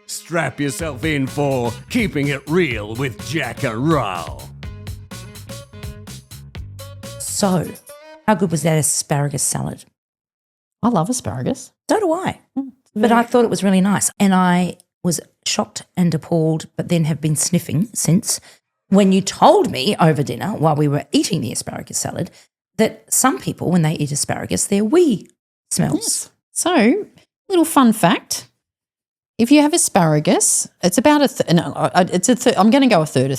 Strap yourself in for Keeping It Real with Jack Arral. So, how good was that asparagus salad? I love asparagus. So do I. But I thought it was really nice. And I was shocked and appalled, but then have been sniffing since, when you told me over dinner while we were eating the asparagus salad that some people, when they eat asparagus, their wee smells. So, little fun fact. If you have asparagus, it's about I'm going to go a third.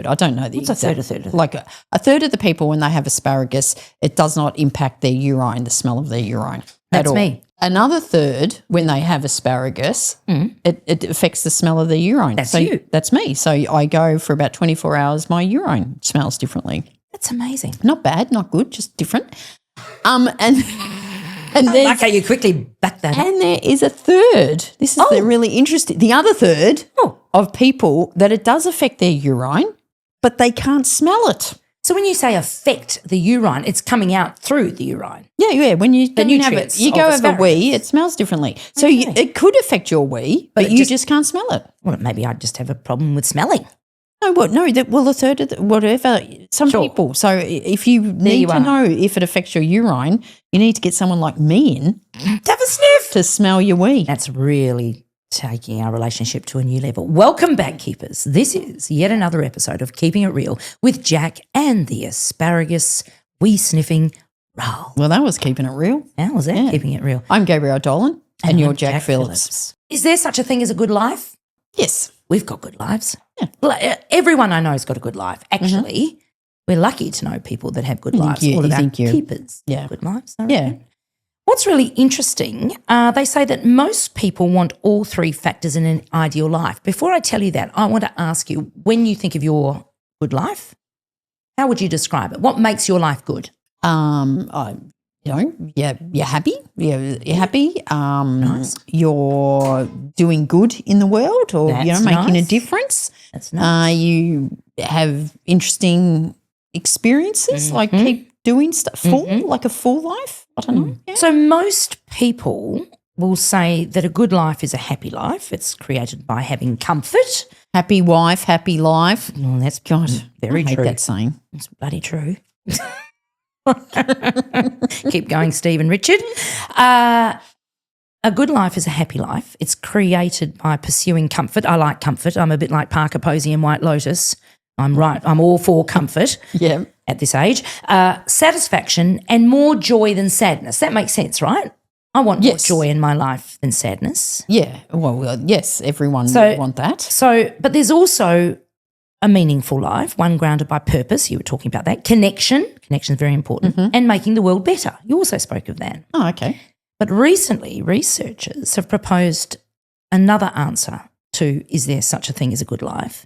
I don't know the What's exact. a third? Like a third of the people, when they have asparagus, it does not impact their urine, the smell of their urine at That's all. me. Another third, when they have asparagus, it affects the smell of their urine. That's so you. That's me. So I go for about 24 hours, my urine smells differently. That's amazing. Not bad, not good, just different. And I like how you quickly back that up. and there is a third. This is the really interesting. The other third of people that it does affect their urine, but they can't smell it. So when you say affect the urine, it's coming out through the urine. Yeah. When you have nutrients it, you of go have a asparagus. wee, it smells differently. So it could affect your wee, but it you just- just can't smell it. Well, maybe I just have a problem with smelling. No, what? No, a third of whatever. Some Sure. people. So if you need you to are. know if it affects your urine, you need to get someone like me in Have a sniff. to smell your wee. That's really taking our relationship to a new level. Welcome back, Keepers. This is yet another episode of Keeping It Real with Jack and the asparagus wee-sniffing roll. Well, that was keeping it real. How was that, Yeah. Keeping It Real? I'm Gabrielle Dolan, and you're I'm Jack Phillips. Is there such a thing as a good life? Yes. We've got good lives. Everyone I know has got a good life. Actually, we're lucky to know people that have good lives. you- All of you our think you- keepers Yeah. have good lives. I Yeah. reckon. What's really interesting, they say that most people want all three factors in an ideal life. Before I tell you that, I want to ask you, when you think of your good life, how would you describe it? What makes your life good? You're happy. You're happy. Nice. You're doing good in the world, or That's making a nice. difference. That's nice. You have interesting experiences, like keep doing stuff. Like a full life. I don't know. Yeah. So most people will say that a good life is a happy life. It's created by having comfort. Happy wife, happy life. Oh, that's God, very I hate true. that saying. It's bloody true. Keep going, Steve and Richard. A good life is a happy life. It's created by pursuing comfort. I like comfort. I'm a bit like Parker Posey and White Lotus. I'm right. I'm all for comfort Yeah. at this age. Satisfaction and more joy than sadness. That makes sense, right? I want more Yes. joy in my life than sadness. Yeah. Well, yes, everyone So- would want that. So, but there's also a meaningful life, one grounded by purpose. You were talking about that. Connection is very important. And making the world better. You also spoke of that. Oh, okay. But recently, researchers have proposed another answer to, is there such a thing as a good life?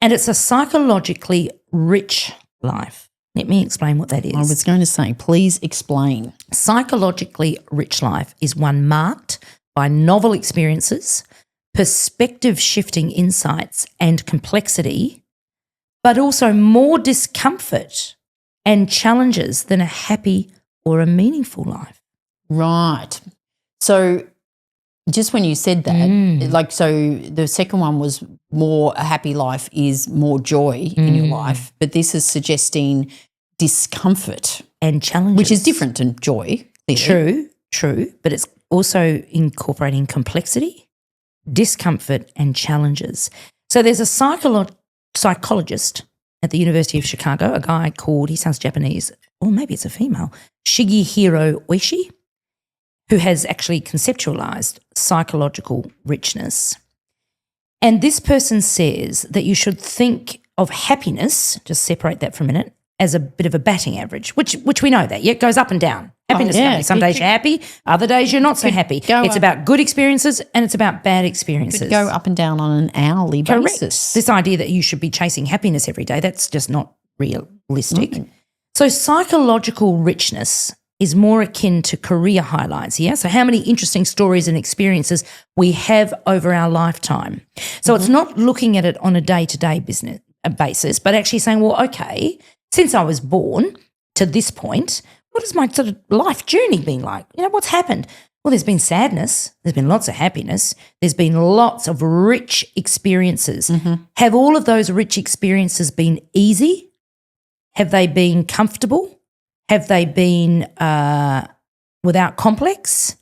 And it's a psychologically rich life. Let me explain what that is. I was going to say, please explain. Psychologically rich life is one marked by novel experiences, perspective-shifting insights and complexity, but also more discomfort and challenges than a happy or a meaningful life. Right. So just when you said that, so the second one was more a happy life is more joy in your life, but this is suggesting discomfort, And challenges. which is different than joy. Clearly. True, but it's also incorporating complexity, discomfort and challenges. So there's a psychologist at the University of Chicago, a guy called, he sounds Japanese, or maybe it's a female, Shigehiro Oishi, who has actually conceptualized psychological richness. And this person says that you should think of happiness, just separate that for a minute, as a bit of a batting average, which we know that. Yeah, it goes up and down. Happiness, yeah. company. Some days you're happy, other days you're not so happy. go It's up. about good experiences and it's about bad experiences. Go up and down on an hourly Correct. basis. This idea that you should be chasing happiness every day, that's just not realistic. So psychological richness is more akin to career highlights, yeah? So how many interesting stories and experiences we have over our lifetime. So it's not looking at it on a day-to-day business basis, but actually saying, well, okay, since I was born to this point, what has my sort of life journey been like? You know, what's happened? Well, there's been sadness. There's been lots of happiness. There's been lots of rich experiences. Have all of those rich experiences been easy? Have they been comfortable? Have they been without complex?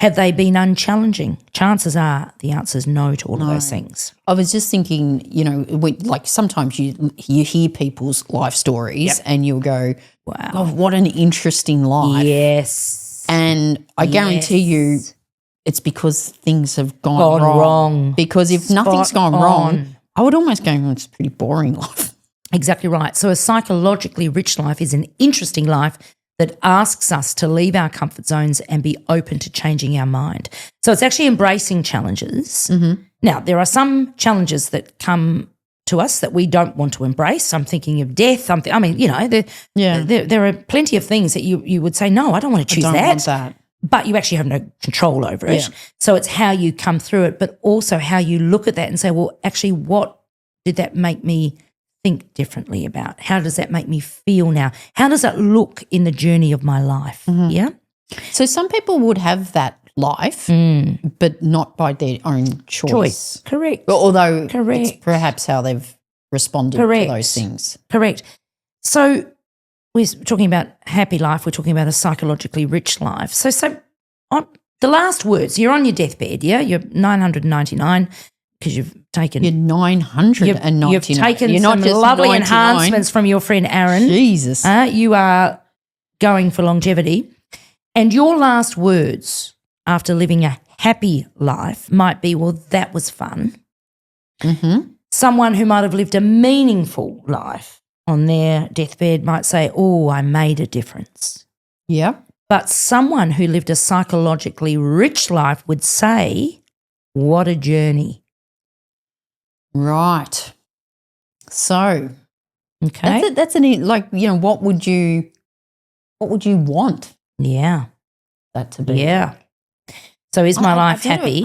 Have they been unchallenging? Chances are the answer is no to all of those things. I was just thinking, you know, like sometimes you hear people's life stories and you'll go, Wow. oh, what an interesting life. Yes. And I guarantee you it's because things have gone wrong. Because if nothing's gone wrong, I would almost go, it's a pretty boring life. Exactly right. So a psychologically rich life is an interesting life that asks us to leave our comfort zones and be open to changing our mind. So it's actually embracing challenges. Now, there are some challenges that come to us that we don't want to embrace. I'm thinking of death. There are plenty of things that you would say, no, I don't want to choose that. But you actually have no control over it. So it's how you come through it, but also how you look at that and say, well, actually, what did that make me think differently about? How does that make me feel now? How does that look in the journey of my life? Yeah. So some people would have that life, but not by their own choice. Correct. Although it's perhaps how they've responded to those things. Correct. So we're talking about happy life. We're talking about a psychologically rich life. So on the last words, you're on your deathbed, yeah? You're 999 because you've taken... You're 999. You've taken some lovely enhancements from your friend Aaron. Jesus. You are going for longevity. And your last words after living a happy life might be, well, that was fun. Someone who might have lived a meaningful life on their deathbed might say, oh, I made a difference. Yeah. But someone who lived a psychologically rich life would say, what a journey. Right. So, okay, that's an, like, you know, what would you want? Yeah. That to be. Yeah. So is my life happy?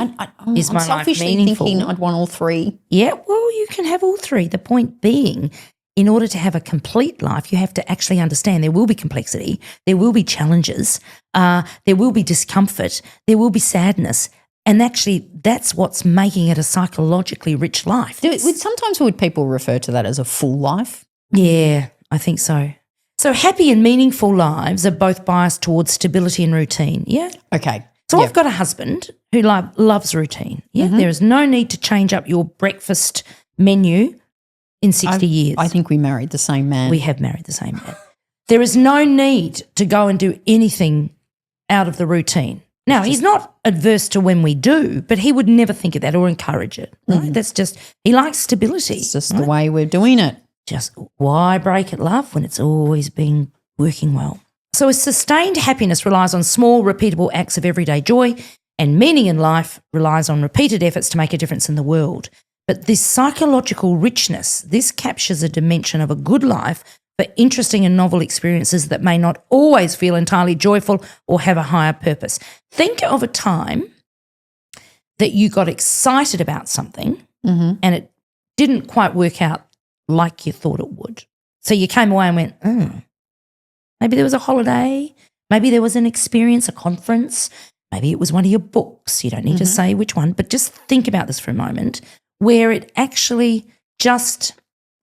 Is my life meaningful? Thinking I'd want all three. Yeah, well, you can have all three. The point being, in order to have a complete life, you have to actually understand there will be complexity, there will be challenges, there will be discomfort, there will be sadness, and actually that's what's making it a psychologically rich life. Sometimes would people refer to that as a full life? Yeah, I think so. So happy and meaningful lives are both biased towards stability and routine, yeah? Okay. So I've got a husband who loves routine, yeah? There is no need to change up your breakfast menu in 60 years. I think we married the same man. We have married the same man. There is no need to go and do anything out of the routine. Now, he's not adverse to when we do, but he would never think of that or encourage it. Right? That's just, he likes stability. It's just the way we're doing it. Just why break it, love, when it's always been working well? So a sustained happiness relies on small, repeatable acts of everyday joy, and meaning in life relies on repeated efforts to make a difference in the world. But this psychological richness, this captures a dimension of a good life for interesting and novel experiences that may not always feel entirely joyful or have a higher purpose. Think of a time that you got excited about something and it didn't quite work out like you thought it would. So you came away and went, maybe there was a holiday, maybe there was an experience, a conference, maybe it was one of your books. You don't need to say which one, but just think about this for a moment, where it actually just,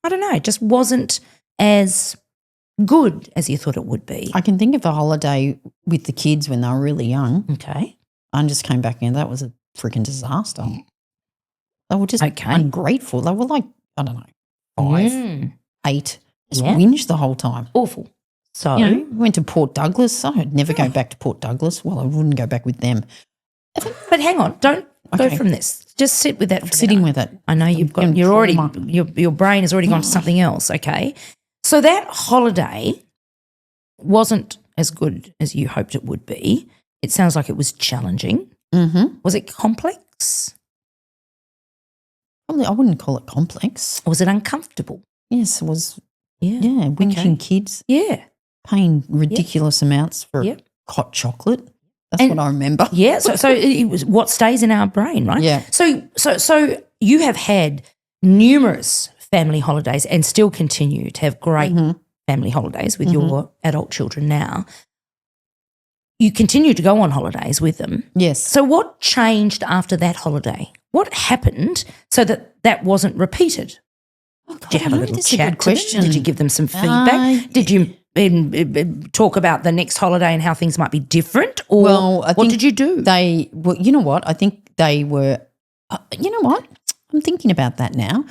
I don't know, just wasn't as good as you thought it would be. I can think of a holiday with the kids when they were really young. Okay. I just came back and that was a freaking disaster. They were just ungrateful. They were like, I don't know, 5, 8, just whinged the whole time. Awful. So we went to Port Douglas. I'd never go back to Port Douglas. Well, I wouldn't go back with them. But hang on, don't go from this. Just sit with that. I'm sitting with it. I know your brain has already gone to something else. Okay, so that holiday wasn't as good as you hoped it would be. It sounds like it was challenging. Was it complex? Probably, I wouldn't call it complex. Was it uncomfortable? Yes, it was. Yeah, whinging kids. Yeah, paying ridiculous amounts for hot chocolate. That's what I remember. Yeah, so it was what stays in our brain, right? Yeah. So you have had numerous family holidays and still continue to have great family holidays with your adult children now. you continued to go on holidays with them. Yes. So what changed after that holiday? What happened so that that wasn't repeated? Did you have a little That's a chat good to them? question. Did you give them some feedback? Did you talk about the next holiday and how things might be different? Or what did you do? Well, you know what? I think they were, you know what? I'm thinking about that now.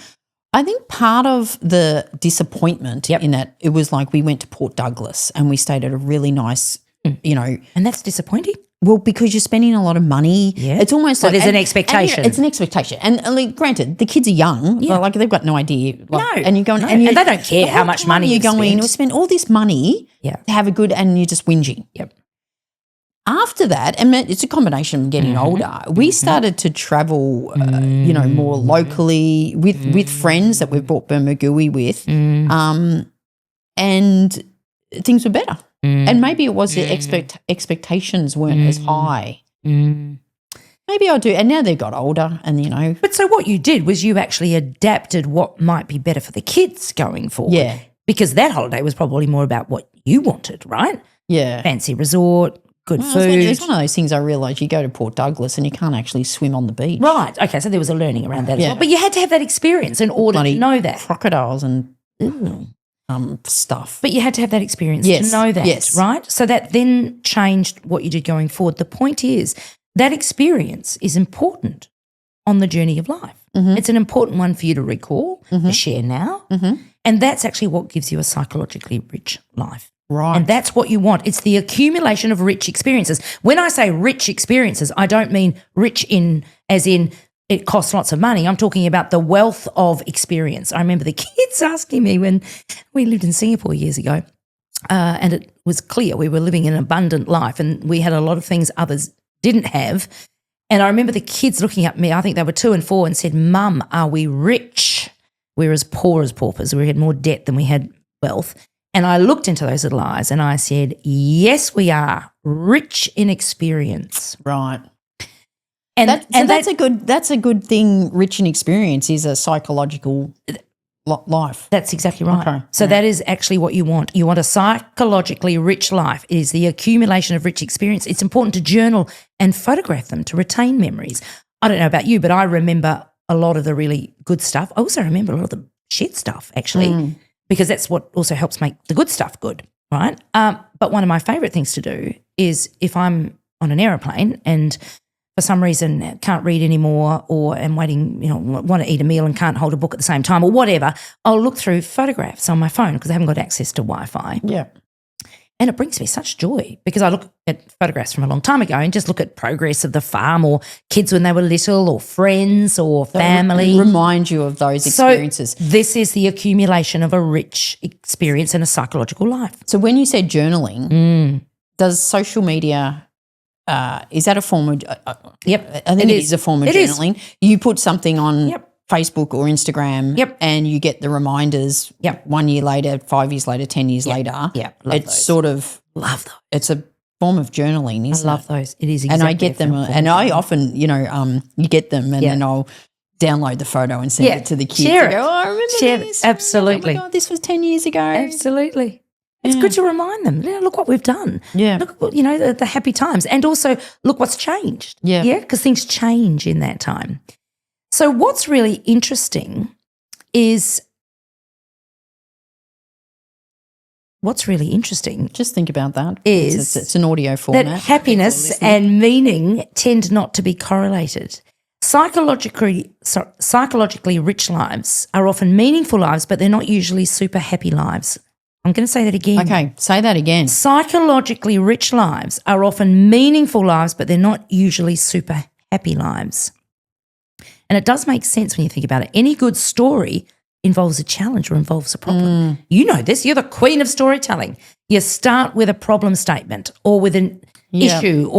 I think part of the disappointment in that it was like we went to Port Douglas and we stayed at a really nice, you know. And that's disappointing? Well, because you're spending a lot of money. Yeah. It's almost so like there's an expectation. It's an expectation. And like, granted, the kids are young. Yeah. Like they've got no idea. Like, No. And you're going, No. and And they don't care how much money you're you've going. spent. We spend all this money Yeah. to have a good, and you're just whinging. Yep. After that, and it's a combination of getting older, we started to travel, you know, more locally with friends that we've bought Bermagui with, and things were better. And maybe it was the expectations weren't as high. Maybe I do. And now they've got older and, you know. But so what you did was you actually adapted what might be better for the kids going forward. Yeah. Because that holiday was probably more about what you wanted, right? Yeah. Fancy resort, good food. It's one of those things I realised you go to Port Douglas and you can't actually swim on the beach. Right. Okay, so there was a learning around that as Yeah. well. But you had to have that experience in order Bloody to know that. crocodiles and stuff. But you had to have that experience Yes, to know that, yes. right? So that then changed what you did going forward. The point is that experience is important on the journey of life. It's an important one for you to recall, to share now. And that's actually what gives you a psychologically rich life. Right. And that's what you want. It's the accumulation of rich experiences. When I say rich experiences, I don't mean rich as in it costs lots of money. I'm talking about the wealth of experience. I remember the kids asking me when we lived in Singapore years ago, and it was clear we were living an abundant life and we had a lot of things others didn't have. And I remember the kids looking at me, I think they were 2 and 4, and said, "Mum, are we rich? We're as poor as paupers. We had more debt than we had wealth." And I looked into those little eyes and I said, "Yes, we are rich in experience." Right. And that's a good thing. Rich in experience is a psychological life. That's exactly right. Okay. So that is actually what you want. You want a psychologically rich life. It is the accumulation of rich experience. It's important to journal and photograph them to retain memories. I don't know about you, but I remember a lot of the really good stuff. I also remember a lot of the shit stuff, actually, because that's what also helps make the good stuff good, right? But one of my favourite things to do is if I'm on an aeroplane and for some reason can't read anymore or am waiting, want to eat a meal and can't hold a book at the same time or whatever, I'll look through photographs on my phone because I haven't got access to Wi-Fi. Yeah. And it brings me such joy because I look at photographs from a long time ago and just look at progress of the farm or kids when they were little or friends or family. Remind you of those experiences. So this is the accumulation of a rich experience in a psychological life. So when you said journaling, does social media is that a form of Yep. I think it is a form of journaling. You put something on Facebook or Instagram and you get the reminders 1 year later, 5 years later, 10 years later. Yeah. It's sort of Love those. it's a form of journaling, isn't it? I love those. It is exactly. And I get them and I often, you get them and then I'll download the photo and send it to the kids. Share and it. go, I remember Share this. it. Absolutely. Oh my God, this was 10 years ago. Absolutely. It's good to remind them, look what we've done. Yeah. Look, the happy times. And also look what's changed. Yeah. Yeah, because things change in that time. So what's really interesting is Just think about that. Is it's an audio format. that happiness and meaning tend not to be correlated. Psychologically rich lives are often meaningful lives, but they're not usually super happy lives. I'm going to say that again. Okay, say that again. Psychologically rich lives are often meaningful lives, but they're not usually super happy lives. And it does make sense when you think about it. Any good story involves a challenge or involves a problem. You know this. You're the queen of storytelling. You start with a problem statement or with an issue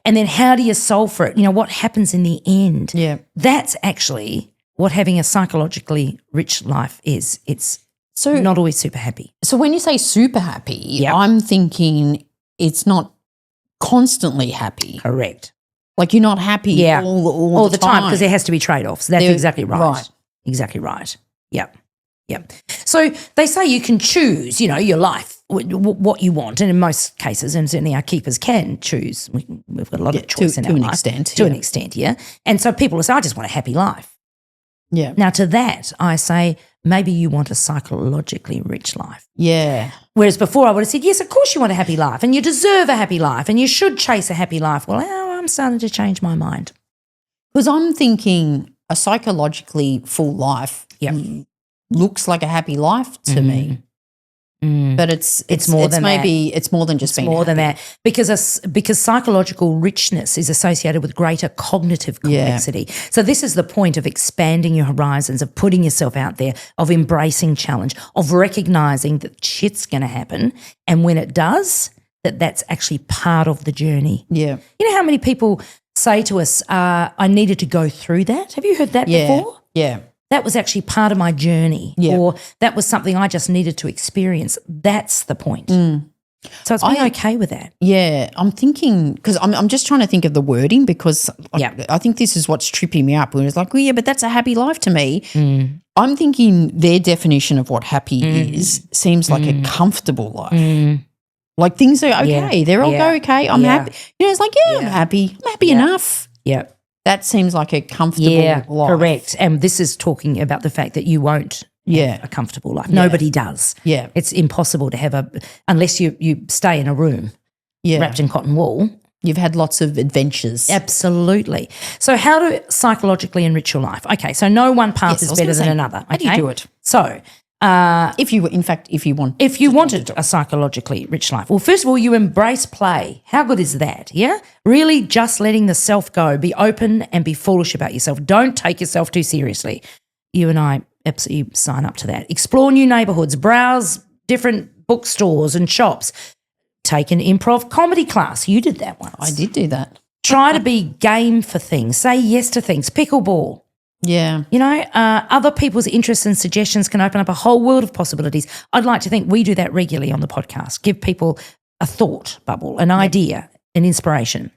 and then how do you solve for it? What happens in the end? Yeah. That's actually what having a psychologically rich life is. It's not always super happy. So when you say super happy, I'm thinking it's not constantly happy. Correct. Like you're not happy all the time because there has to be trade-offs. That's exactly right. Exactly right. Yep. So they say you can choose, your life what you want, and in most cases, and certainly our keepers can choose. We've got a lot of choice in our life. To an extent, yeah. And so people will say, I just want a happy life. Yeah. Now to that, I say, maybe you want a psychologically rich life. Yeah. Whereas before I would have said, yes, of course you want a happy life and you deserve a happy life and you should chase a happy life. Well, now I'm starting to change my mind. Because I'm thinking a psychologically full life looks like a happy life to me. But it's more than maybe that. It's more than just being more happy. than that because psychological richness is associated with greater cognitive complexity. So this is the point of expanding your horizons, of putting yourself out there, of embracing challenge, of recognizing that shit's going to happen, and when it does, that's actually part of the journey. Yeah. You know how many people say to us, I needed to go through that? Have you heard that before? Yeah. That was actually part of my journey, or that was something I just needed to experience. That's the point. So it's being okay with that. Yeah, I'm thinking, because I'm just trying to think of the wording, because I think this is what's tripping me up. When it's like, well, yeah, but that's a happy life to me. I'm thinking their definition of what happy is seems like a comfortable life. Like things are okay. They're all go okay. I'm happy. You know, it's like, I'm happy. I'm happy enough. Yeah. That seems like a comfortable life. Correct. And this is talking about the fact that you won't have a comfortable life. Nobody does. Yeah. It's impossible to have unless you stay in a room wrapped in cotton wool. You've had lots of adventures. Absolutely. So how to psychologically enrich your life? Okay, so no one path is better than another. Okay? How do you do it? So if you wanted a psychologically rich life, well, first of all, you embrace play. How good is that? Yeah, really, just letting the self go. Be open and be foolish about yourself. Don't take yourself too seriously. You and I absolutely sign up to that. Explore new neighbourhoods. Browse different bookstores and shops. Take an improv comedy class. You did that once. I did do that. Try to be game for things. Say yes to things. Pickleball. Yeah. You know, other people's interests and suggestions can open up a whole world of possibilities. I'd like to think we do that regularly on the podcast. Give people a thought bubble, an idea, an inspiration.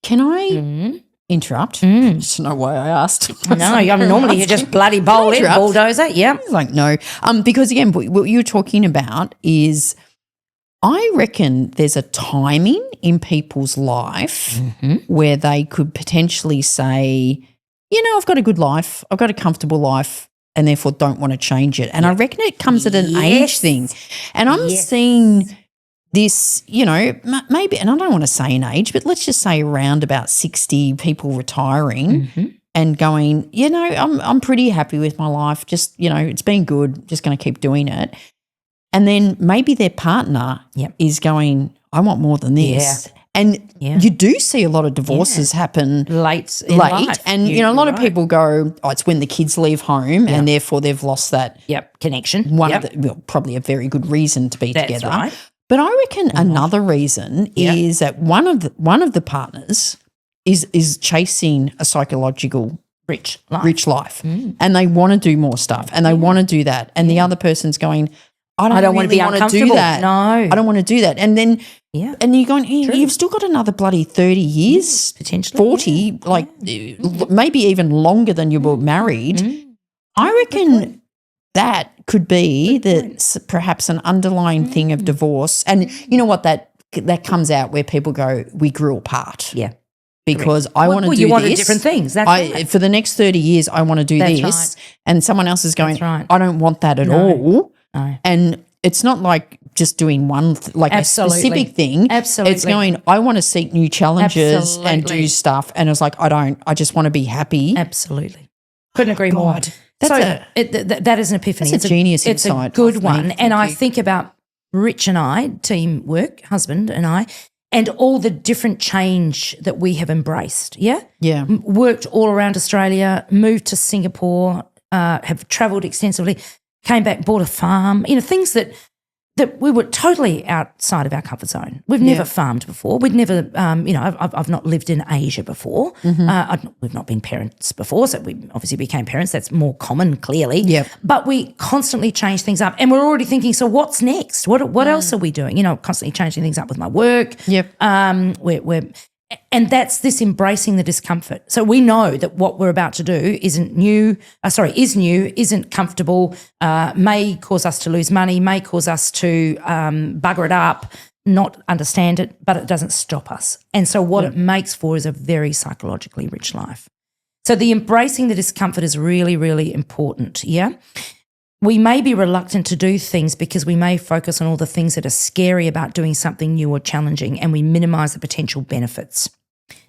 Can I interrupt? I just don't know why I asked. No, normally you just bloody bowl in, bulldozer. Yeah. Like, no. Because, again, what you're talking about is I reckon there's a timing in people's life where they could potentially say, you know, I've got a good life, I've got a comfortable life, and therefore don't want to change it. And I reckon it comes at an age thing. And I'm seeing this, you know, maybe, and I don't want to say an age, but let's just say around about 60 people retiring and going, you know, I'm pretty happy with my life, just, you know, it's been good, just going to keep doing it. And then maybe their partner is going, I want more than this. And you do see a lot of divorces happen late in life. And, you know, a lot of people go, it's when the kids leave home and therefore they've lost that connection. Probably a very good reason to be together. Right. But I reckon another reason is that one of the partners is chasing a psychological rich life. And they want to do more stuff and they want to do that. And the other person's going, I don't want to be uncomfortable. Do that. No. I don't want to do that. And then and you're going, you've still got another bloody 30 years, potentially 40, like maybe even longer than you were married. I reckon that could be perhaps an underlying thing of divorce. And you know what, that comes out where people go, we grew apart. Yeah. Because I want to do this. You wanted different things. That's right. For the next 30 years, I want to do this. Right. And someone else is going, I don't want that at all. No. And it's not like just doing one, a specific thing. Absolutely. It's going, I want to seek new challenges and do stuff. And it's like, I just want to be happy. Absolutely. Couldn't agree more. That is an epiphany. It's a genius It's insight. It's a good one. And I think about Rich and I, teamwork, husband and I, and all the different change that we have embraced, Yeah. Worked all around Australia, moved to Singapore, have travelled extensively, came back, bought a farm, you know, things that we were totally outside of our comfort zone. We've never farmed before. We'd never, I've not lived in Asia before. We've not been parents before, so we obviously became parents. That's more common, clearly. Yep. But we constantly change things up, and we're already thinking, so what's next? What else are we doing? You know, constantly changing things up with my work. Yep. And that's this embracing the discomfort. So we know that what we're about to do is new, isn't comfortable, may cause us to lose money, may cause us to bugger it up, not understand it, but it doesn't stop us. And so what it makes for is a very psychologically rich life. So the embracing the discomfort is really, really important, yeah? We may be reluctant to do things because we may focus on all the things that are scary about doing something new or challenging, and we minimise the potential benefits.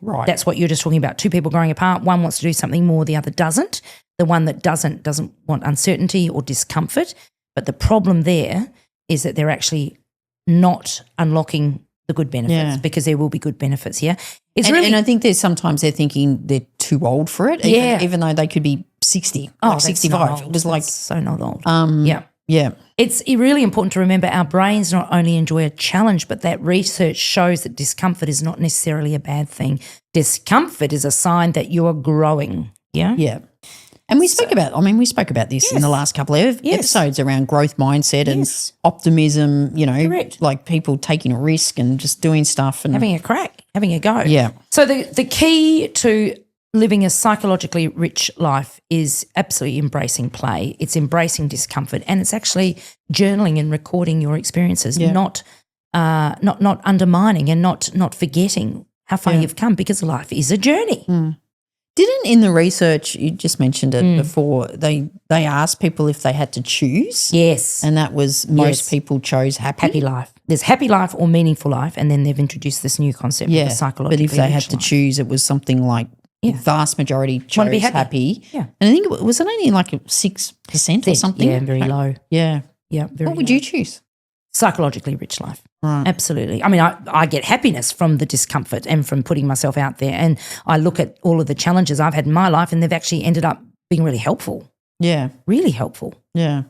Right. That's what you're just talking about. Two people growing apart, one wants to do something more, the other doesn't. The one that doesn't want uncertainty or discomfort. But the problem there is that they're actually not unlocking the good benefits because there will be good benefits, yeah? And I think sometimes they're thinking they're too old for it, even though they could be 60, like 65. It was like that's so not old. Yeah. It's really important to remember our brains not only enjoy a challenge, but that research shows that discomfort is not necessarily a bad thing. Discomfort is a sign that you are growing, yeah? Yeah. And we spoke about this in the last couple of episodes around growth mindset and optimism, Correct. like people taking a risk and just doing stuff and having a crack, having a go. Yeah. So the key to living a psychologically rich life is absolutely embracing play. It's embracing discomfort, and it's actually journaling and recording your experiences, not undermining and not forgetting how far you've come, because life is a journey. Didn't in the research, you just mentioned it before, they asked people if they had to choose. Yes. And that was most people chose happy life. There's happy life or meaningful life, and then they've introduced this new concept of the psychologically But if they had rich to life. choose, it was something like the vast majority chose be happy. Yeah. And I think it was only like 6% or something. Yeah, very low. Yeah. Yeah, very What would low. you choose? Psychologically rich life. Right. Absolutely. I mean, I get happiness from the discomfort and from putting myself out there, and I look at all of the challenges I've had in my life, and they've actually ended up being really helpful. Yeah. Really helpful. Yeah.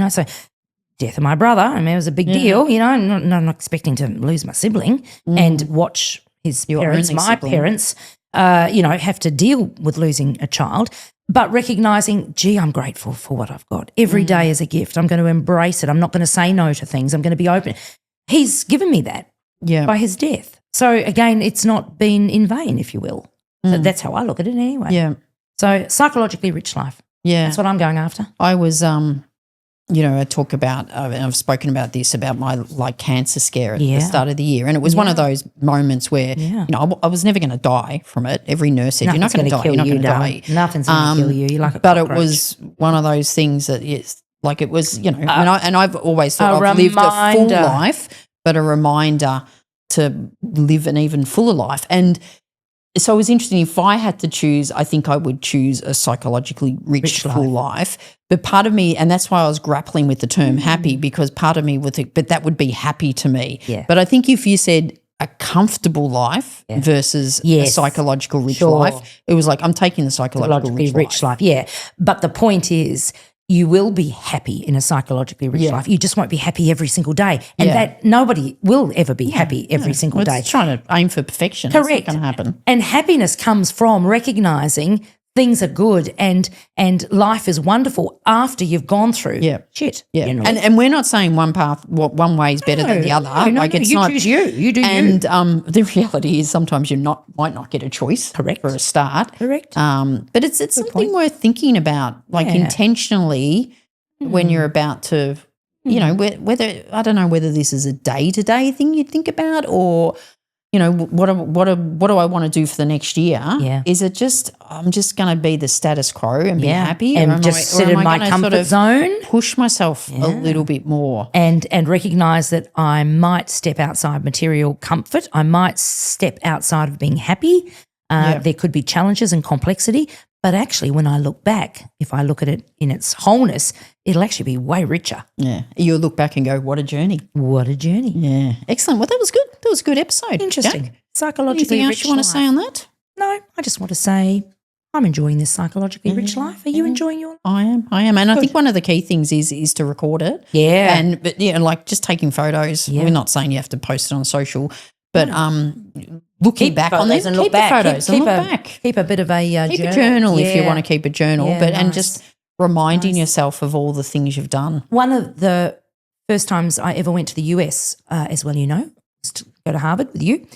So death of my brother, I mean, it was a big deal, I'm not expecting to lose my sibling and watch his parents, only my sibling. parents, have to deal with losing a child, but recognising, gee, I'm grateful for what I've got. Every day is a gift. I'm going to embrace it. I'm not going to say no to things. I'm going to be open. He's given me that by his death. So again, it's not been in vain, if you will. So that's how I look at it anyway. Yeah. So psychologically rich life. Yeah. That's what I'm going after. I was, I talk about, I've spoken about this, about my cancer scare at the start of the year. And it was one of those moments where, I was never going to die from it. Every nurse said, you're not going to die. You're not going to die. Nothing's going to kill you. You're like a But cockroach. it was one of those things that it was, and I've always thought I've lived a full life, but a reminder to live an even fuller life. And so it was interesting. If I had to choose, I think I would choose a psychologically rich full life. But part of me, and that's why I was grappling with the term happy, because part of me would think, but that would be happy to me. Yeah. But I think if you said a comfortable life versus a psychological rich life, it was like, I'm taking the psychologically rich life. Yeah. But the point is, you will be happy in a psychologically rich life. You just won't be happy every single day. And that nobody will ever be happy every single day. It's trying to aim for perfection. Correct. It's not going to happen. And happiness comes from recognising things are good and life is wonderful after you've gone through shit. Yeah. Generally. And we're not saying one one way is better than the other. It's you choose you. You do and, you. the reality is sometimes you might not get a choice. Correct. For a start. Correct. But it's something worth thinking about, intentionally when you're about to, whether I don't know whether this is a day-to-day thing you think about, or what do I want to do for the next year? Yeah. Is it just I'm just going to be the status quo and be happy, and just sit in my comfort zone, push myself a little bit more, and recognise that I might step outside material comfort. I might step outside of being happy. There could be challenges and complexity, but actually, when I look back, if I look at it in its wholeness, it'll actually be way richer. Yeah, you'll look back and go, "What a journey! What a journey!" Yeah, excellent. Well, that was good. That was a good episode. Interesting. Jack. Psychologically Anything rich else you want to life. say on that? No, I just want to say I'm enjoying this psychologically rich life. Are you enjoying your life? I am, and I think one of the key things is to record it. Yeah. But just taking photos. Yeah. We're not saying you have to post it on social, but looking back on photos them, and look keep the back. photos and Keep look a- back. Keep a bit of a Keep a journal if you Yeah. want to keep a journal, Yeah, and nice. just reminding yourself of all the things you've done. One of the first times I ever went to the US, as well, was to go to Harvard with you.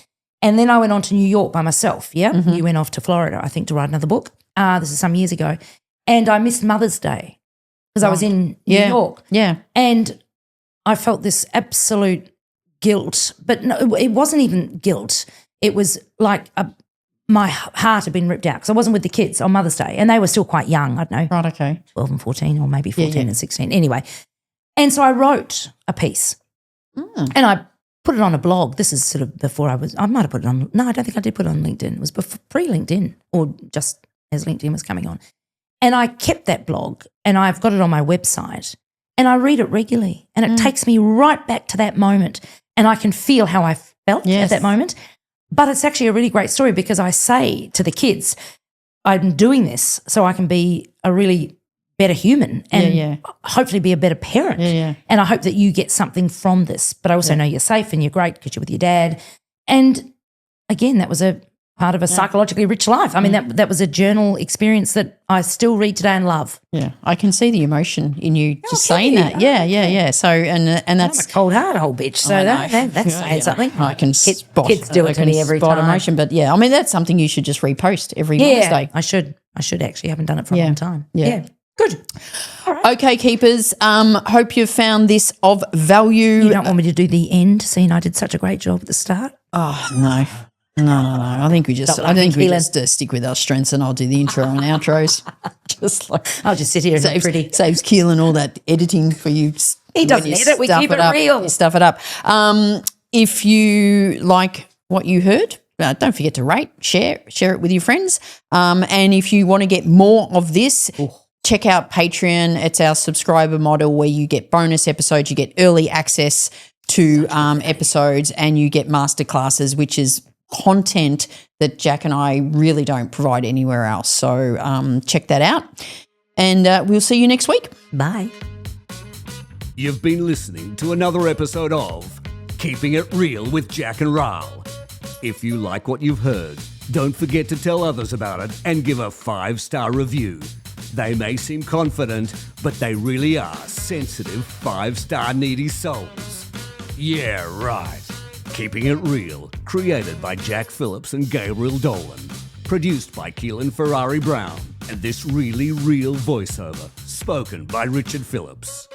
And then I went on to New York by myself, yeah? Mm-hmm. You went off to Florida, I think, to write another book. This is some years ago. And I missed Mother's Day because I was in New York. Yeah. And I felt this absolute guilt, but no, it wasn't even guilt. It was like my heart had been ripped out because I wasn't with the kids on Mother's Day, and they were still quite young. I don't know, Right, okay. 12 and 14, or maybe 14 and 16. Anyway, and so I wrote a piece, and I put it on a blog. This is sort of before I might have put it on. No, I don't think I did put it on LinkedIn. It was pre-LinkedIn, or just as LinkedIn was coming on. And I kept that blog, and I've got it on my website, and I read it regularly, and it takes me right back to that moment, and I can feel how I felt at that moment. But it's actually a really great story because I say to the kids, I'm doing this so I can be a really better human and hopefully be a better parent. And I hope that you get something from this. But I also know you're safe and you're great because you're with your dad. And again, that was a part of a psychologically rich life. I mean, that was a journal experience that I still read today and love. Yeah, I can see the emotion in you just saying that. Yeah. So and that's I'm a cold heart old bitch. So that's saying something. I can spot. Kids do it to me every time. Emotion, but I mean that's something you should just repost every Wednesday. I should actually. Haven't done it for a long time. Yeah. Good. All right. Okay, keepers. Hope you've found this of value. You don't want me to do the end, seeing I did such a great job at the start? Oh no. I think we just stick with our strengths, and I'll do the intro and outros. Just like I'll just sit here and look pretty. Saves Keelan all that editing for you. He doesn't edit. We keep it real. You stuff it up. If you like what you heard, don't forget to rate, share it with your friends. And if you want to get more of this, check out Patreon. It's our subscriber model where you get bonus episodes, you get early access to episodes, and you get masterclasses, which is content that Jack and I really don't provide anywhere else. So check that out, and we'll see you next week. Bye. You've been listening to another episode of Keeping It Real with Jack and Rahl. If you like what you've heard, don't forget to tell others about it and give a 5-star review. They may seem confident, but they really are sensitive 5-star needy souls. Yeah, right. Keeping It Real, created by Jack Phillips and Gabriel Dolan. Produced by Keelan Ferrari Brown. And this really real voiceover, spoken by Richard Phillips.